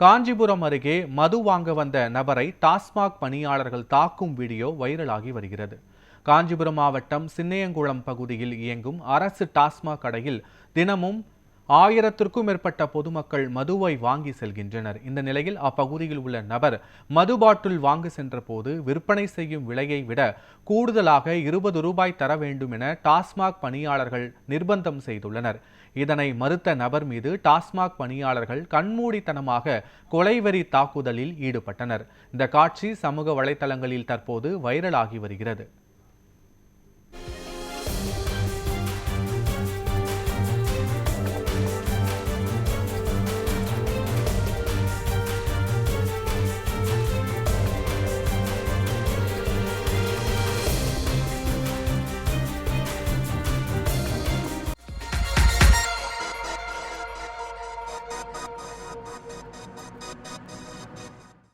காஞ்சிபுரம் அருகே மது வாங்க வந்த நபரை டாஸ்மாக் பணியாளர்கள் தாக்கும் வீடியோ வைரலாகி வருகிறது. காஞ்சிபுரம் மாவட்டம் சின்னையங்குளம் பகுதியில் இயங்கும் அரசு டாஸ்மாக் கடையில் தினமும் 1000க்கும் மேற்பட்ட பொதுமக்கள் மதுவை வாங்கி செல்கின்றனர். இந்த நிலையில் அப்பகுதியில் உள்ள நபர் மது பாட்டில் வாங்க சென்ற போது விற்பனை செய்யும் விலையை விட கூடுதலாக 20 ரூபாய் தர வேண்டும் என டாஸ்மாக் பணியாளர்கள் நிர்பந்தம் செய்துள்ளனர். இதனை மறுத்த நபர் மீது டாஸ்மாக் பணியாளர்கள் கண்மூடித்தனமாக கொலைவெறி தாக்குதலில் ஈடுபட்டனர். இந்த காட்சி சமூக வலைதளங்களில் தற்போது வைரலாகி வருகிறது.